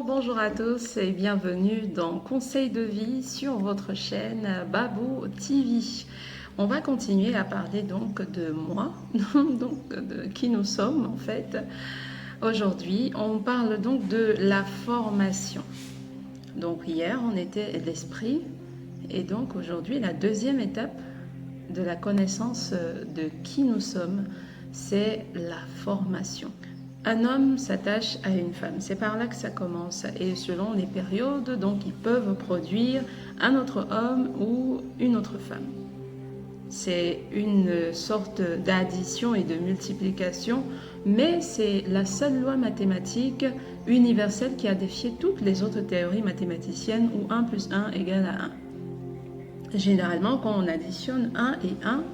Bonjour à tous et bienvenue dans Conseils de vie sur votre chaîne Babou TV. On va continuer à parler donc de moi, donc de qui nous sommes en fait. Aujourd'hui, on parle donc de la formation. Donc hier, on était l'esprit et donc aujourd'hui, la deuxième étape de la connaissance de qui nous sommes, c'est la formation. Un homme s'attache à une femme, c'est par là que ça commence. Et selon les périodes, donc ils peuvent produire un autre homme ou une autre femme. C'est une sorte d'addition et de multiplication, mais c'est la seule loi mathématique universelle qui a défié toutes les autres théories mathématiciennes où 1 plus 1 égale à 1. Généralement, quand on additionne 1 et 1,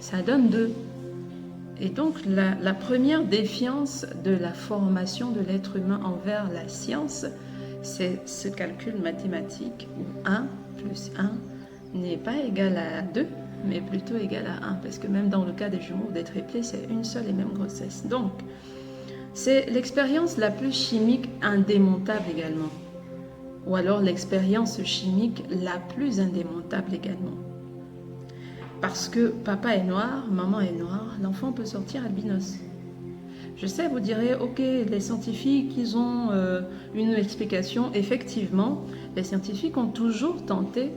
ça donne 2. Et donc, la première défiance de la formation de l'être humain envers la science, c'est ce calcul mathématique où 1 plus 1 n'est pas égal à 2, mais plutôt égal à 1. Parce que même dans le cas des jumeaux ou des triplés, c'est une seule et même grossesse. Donc, c'est l'expérience la plus chimique indémontable également. Ou alors l'expérience chimique la plus indémontable également. Parce que papa est noir, maman est noire, l'enfant peut sortir albinos. Je sais, vous direz, ok, les scientifiques, ils ont une explication. Effectivement, les scientifiques ont toujours tenté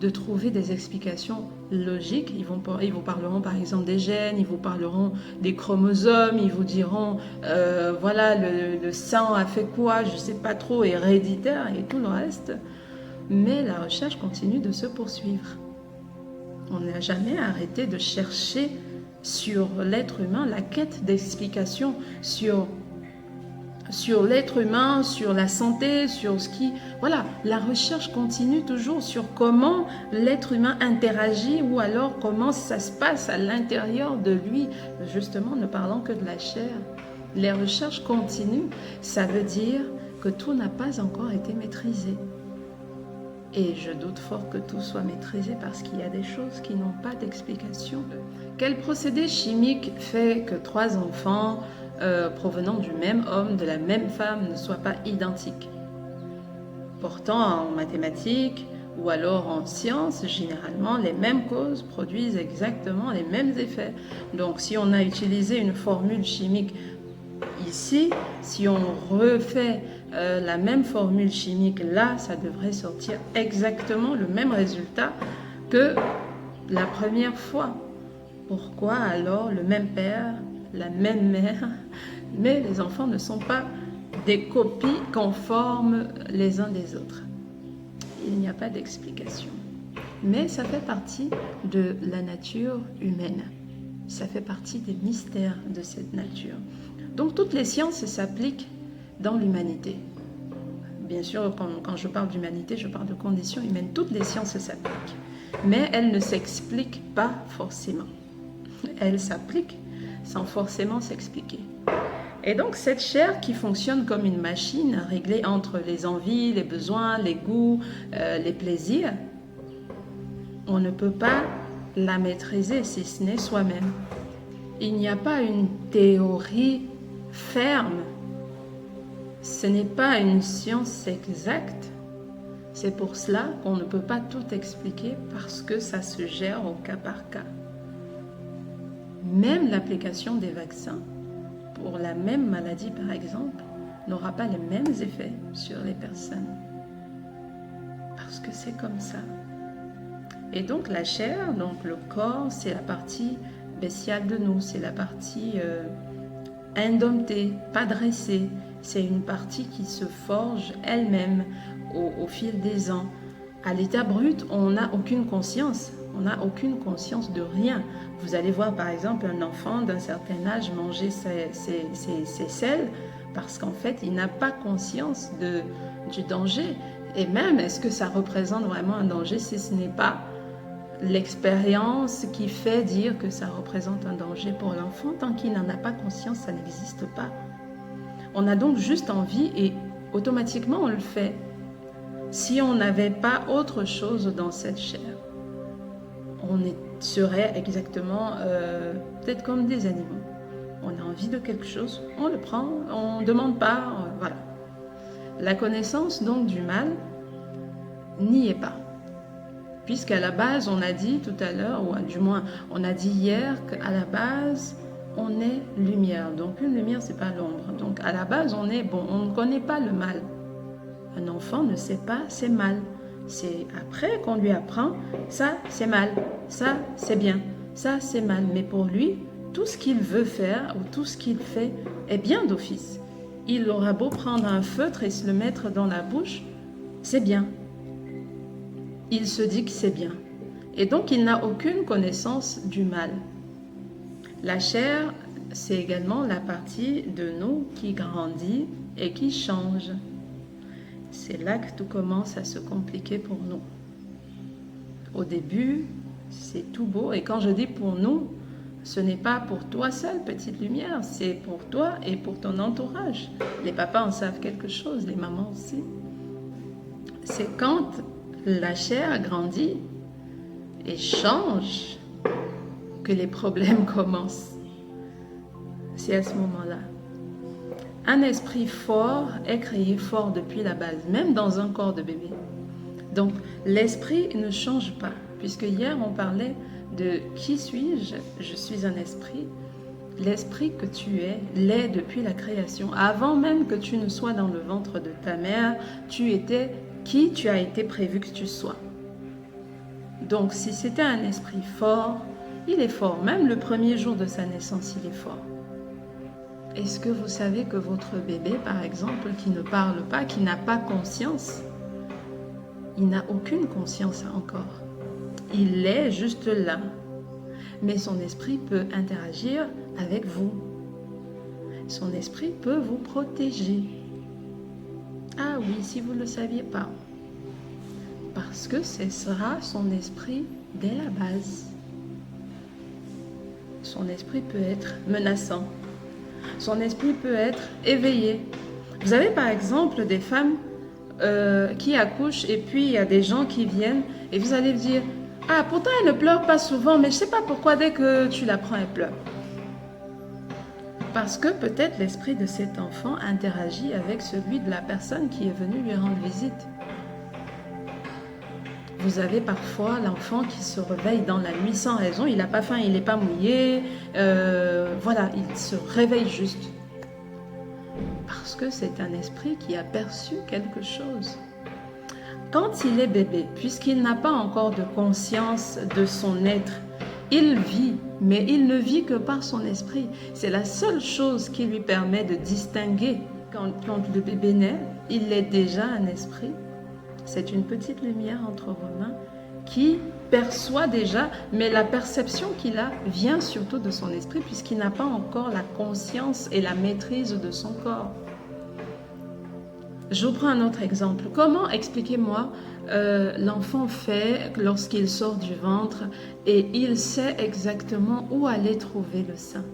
de trouver des explications logiques. Ils vous parleront par exemple des gènes, ils vous parleront des chromosomes, ils vous diront, voilà, le sang a fait quoi, je ne sais pas trop, héréditaire et tout le reste. Mais la recherche continue de se poursuivre. On n'a jamais arrêté de chercher sur l'être humain la quête d'explication sur l'être humain, sur la santé, sur ce qui... Voilà, la recherche continue toujours sur comment l'être humain interagit ou alors comment ça se passe à l'intérieur de lui. Justement, ne parlant que de la chair. Les recherches continuent. Ça veut dire que tout n'a pas encore été maîtrisé. Et je doute fort que tout soit maîtrisé parce qu'il y a des choses qui n'ont pas d'explication. Quel procédé chimique fait que 3 enfants provenant du même homme, de la même femme, ne soient pas identiques? Pourtant, en mathématiques ou alors en sciences, généralement, les mêmes causes produisent exactement les mêmes effets. Donc, si on a utilisé une formule chimique ici, si on refait la même formule chimique là, ça devrait sortir exactement le même résultat que la première fois. Pourquoi alors le même père, la même mère, mais les enfants ne sont pas des copies conformes les uns des autres? Il n'y a pas d'explication. Mais ça fait partie de la nature humaine. Ça fait partie des mystères de cette nature. Donc toutes les sciences s'appliquent dans l'humanité. Bien sûr, quand je parle d'humanité, je parle de conditions humaines. Toutes les sciences s'appliquent, mais elles ne s'expliquent pas forcément. Elles s'appliquent sans forcément s'expliquer. Et donc cette chair qui fonctionne comme une machine réglée entre les envies, les besoins, les goûts, les plaisirs, on ne peut pas la maîtriser si ce n'est soi-même. Il n'y a pas une théorie ferme. Ce n'est pas une science exacte. C'est pour cela qu'on ne peut pas tout expliquer parce que ça se gère au cas par cas. Même l'application des vaccins pour la même maladie par exemple n'aura pas les mêmes effets sur les personnes. Parce que c'est comme ça. Et donc la chair, donc le corps, c'est la partie bestiale de nous, c'est la partie indomptée, pas dressée. C'est une partie qui se forge elle-même au fil des ans. À l'état brut, on n'a aucune conscience. On n'a aucune conscience de rien. Vous allez voir par exemple un enfant d'un certain âge manger ses selles parce qu'en fait, il n'a pas conscience du danger. Et même, est-ce que ça représente vraiment un danger si ce n'est pas l'expérience qui fait dire que ça représente un danger pour l'enfant? Tant qu'il n'en a pas conscience, ça n'existe pas. On a donc juste envie et automatiquement on le fait. Si on n'avait pas autre chose dans cette chair, on serait exactement peut-être comme des animaux. On a envie de quelque chose, on le prend, on ne demande pas, voilà. La connaissance donc du mal n'y est pas. Puisqu'à la base, on a dit tout à l'heure, ou du moins on a dit hier qu'à la base, on est lumière. Donc une lumière, c'est pas l'ombre. Donc à la base, on est bon, on ne connaît pas le mal. Un enfant ne sait pas c'est mal. C'est après qu'on lui apprend, ça c'est mal, ça c'est bien, ça c'est mal. Mais pour lui, tout ce qu'il veut faire ou tout ce qu'il fait est bien d'office. Il aura beau prendre un feutre et se le mettre dans la bouche, c'est bien. Il se dit que c'est bien. Et donc, il n'a aucune connaissance du mal. La chair, c'est également la partie de nous qui grandit et qui change. C'est là que tout commence à se compliquer pour nous. Au début, c'est tout beau. Et quand je dis pour nous, ce n'est pas pour toi seul, petite lumière, c'est pour toi et pour ton entourage. Les papas en savent quelque chose, les mamans aussi. C'est quand la chair grandit et change que les problèmes commencent. C'est à ce moment-là. Un esprit fort est créé fort depuis la base, même dans un corps de bébé. Donc, l'esprit ne change pas, puisque hier on parlait de qui suis-je? Je suis un esprit. L'esprit que tu es l'est depuis la création. Avant même que tu ne sois dans le ventre de ta mère, tu étais qui tu as été prévu que tu sois. Donc, si c'était un esprit fort, il est fort. Même le premier jour de sa naissance, il est fort. Est-ce que vous savez que votre bébé, par exemple, qui ne parle pas, qui n'a pas conscience, il n'a aucune conscience encore. Il est juste là. Mais son esprit peut interagir avec vous. Son esprit peut vous protéger. Ah oui, si vous ne le saviez pas. Parce que ce sera son esprit dès la base. Son esprit peut être menaçant. Son esprit peut être éveillé. Vous avez par exemple des femmes qui accouchent et puis il y a des gens qui viennent et vous allez dire « Ah, pourtant elle ne pleure pas souvent, mais je ne sais pas pourquoi dès que tu la prends, elle pleure. » Parce que peut-être l'esprit de cet enfant interagit avec celui de la personne qui est venue lui rendre visite. Vous avez parfois l'enfant qui se réveille dans la nuit sans raison, il n'a pas faim, il n'est pas mouillé, voilà, il se réveille juste. Parce que c'est un esprit qui a perçu quelque chose. Quand il est bébé, puisqu'il n'a pas encore de conscience de son être, il vit, mais il ne vit que par son esprit. C'est la seule chose qui lui permet de distinguer. Quand le bébé naît, il est déjà un esprit. C'est une petite lumière entre vos mains qui perçoit déjà, mais la perception qu'il a vient surtout de son esprit puisqu'il n'a pas encore la conscience et la maîtrise de son corps. Je vous prends un autre exemple. Comment, expliquez-moi, l'enfant fait lorsqu'il sort du ventre et il sait exactement où aller trouver le sein?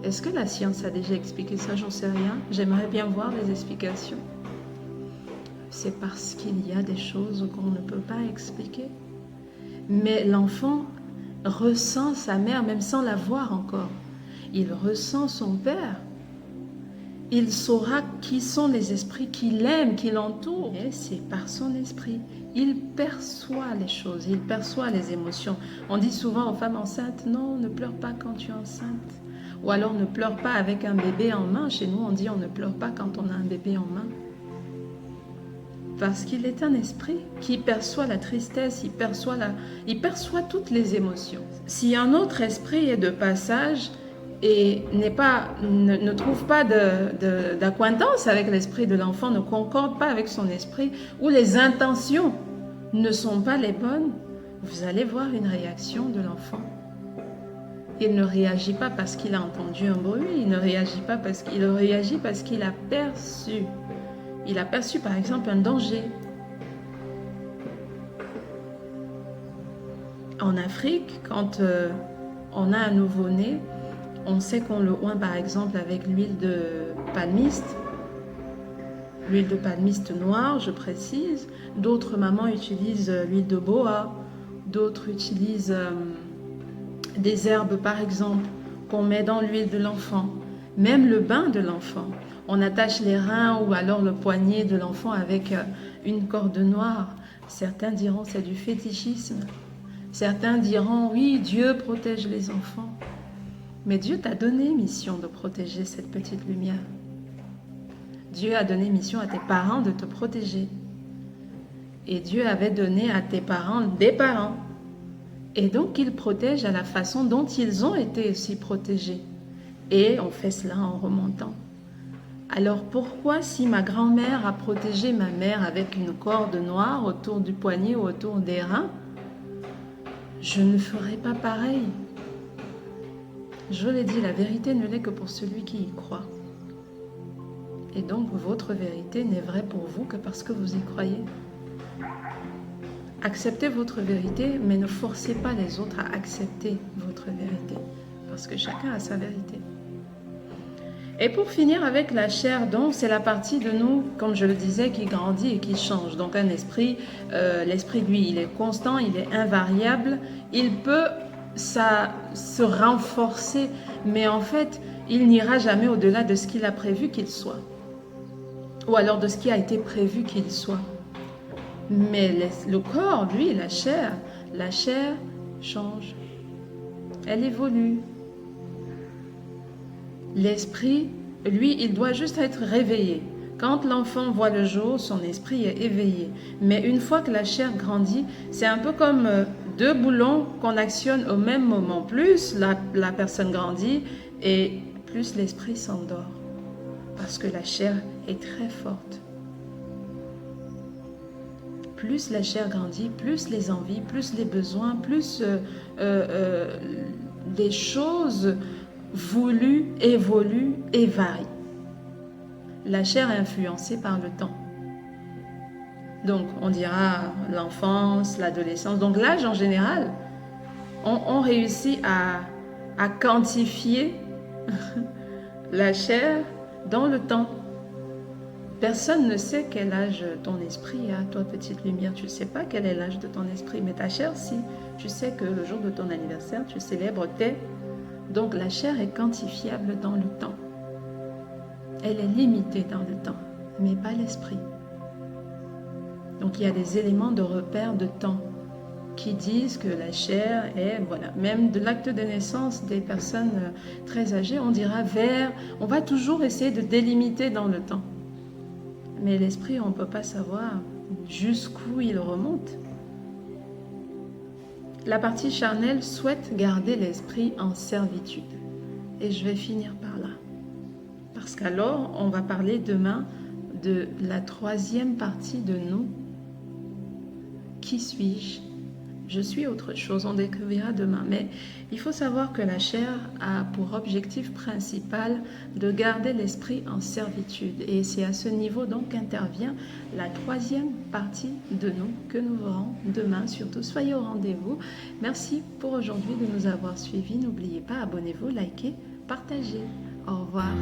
Est-ce que la science a déjà expliqué ça? J'en sais rien. J'aimerais bien voir les explications. C'est parce qu'il y a des choses qu'on ne peut pas expliquer. Mais l'enfant ressent sa mère, même sans la voir encore. Il ressent son père. Il saura qui sont les esprits qui l'aiment, qui l'entourent. Et c'est par son esprit. Il perçoit les choses, il perçoit les émotions. On dit souvent aux femmes enceintes, non, ne pleure pas quand tu es enceinte. Ou alors ne pleure pas avec un bébé en main. Chez nous, on dit on ne pleure pas quand on a un bébé en main. Parce qu'il est un esprit qui perçoit la tristesse, il perçoit toutes les émotions. Si un autre esprit est de passage et ne trouve pas d'acquaintance avec l'esprit de l'enfant, ne concorde pas avec son esprit, ou les intentions ne sont pas les bonnes, vous allez voir une réaction de l'enfant. Il ne réagit pas parce qu'il a entendu un bruit, il réagit parce qu'il a perçu. Il a perçu par exemple un danger. En Afrique, quand on a un nouveau-né, on sait qu'on le oint par exemple avec l'huile de palmiste. L'huile de palmiste noire, je précise. D'autres mamans utilisent l'huile de boa. D'autres utilisent des herbes par exemple qu'on met dans l'huile de l'enfant. Même le bain de l'enfant. On attache les reins ou alors le poignet de l'enfant avec une corde noire. Certains diront c'est du fétichisme. Certains diront oui, Dieu protège les enfants. Mais Dieu t'a donné mission de protéger cette petite lumière. Dieu a donné mission à tes parents de te protéger. Et Dieu avait donné à tes parents des parents. Et donc, ils protègent à la façon dont ils ont été aussi protégés. Et on fait cela en remontant. Alors pourquoi, si ma grand-mère a protégé ma mère avec une corde noire autour du poignet ou autour des reins, je ne ferai pas pareil? Je l'ai dit, la vérité ne l'est que pour celui qui y croit. Et donc, votre vérité n'est vraie pour vous que parce que vous y croyez. Acceptez votre vérité, mais ne forcez pas les autres à accepter votre vérité, parce que chacun a sa vérité. Et pour finir avec la chair, donc, c'est la partie de nous, comme je le disais, qui grandit et qui change. Donc, un esprit, l'esprit, lui, il est constant, il est invariable, il peut se renforcer, mais en fait, il n'ira jamais au-delà de ce qu'il a prévu qu'il soit, ou alors de ce qui a été prévu qu'il soit. Mais le corps, lui, la chair change. Elle évolue. L'esprit, lui, il doit juste être réveillé. Quand l'enfant voit le jour, son esprit est éveillé. Mais une fois que la chair grandit, c'est un peu comme deux boulons qu'on actionne au même moment. Plus la personne grandit et plus l'esprit s'endort. Parce que la chair est très forte. Plus la chair grandit, plus les envies, plus les besoins, plus les choses voulues évoluent et varient. La chair est influencée par le temps. Donc, on dira l'enfance, l'adolescence. Donc, l'âge en général, on réussit à quantifier la chair dans le temps. Personne ne sait quel âge ton esprit a. Toi, petite lumière, tu ne sais pas quel est l'âge de ton esprit, mais ta chair, si. Tu sais que le jour de ton anniversaire, tu célèbres tes. Donc, la chair est quantifiable dans le temps. Elle est limitée dans le temps, mais pas l'esprit. Donc, il y a des éléments de repère de temps qui disent que la chair est, voilà, même de l'acte de naissance des personnes très âgées, on dira on va toujours essayer de délimiter dans le temps. Mais l'esprit, on ne peut pas savoir jusqu'où il remonte. La partie charnelle souhaite garder l'esprit en servitude. Et je vais finir par là. Parce qu'alors, on va parler demain de la troisième partie de nous. Qui suis-je? Je suis autre chose, on découvrira demain. Mais il faut savoir que la chair a pour objectif principal de garder l'esprit en servitude. Et c'est à ce niveau donc qu'intervient la troisième partie de nous que nous verrons demain. Surtout, soyez au rendez-vous. Merci pour aujourd'hui de nous avoir suivis. N'oubliez pas, abonnez-vous, likez, partagez. Au revoir.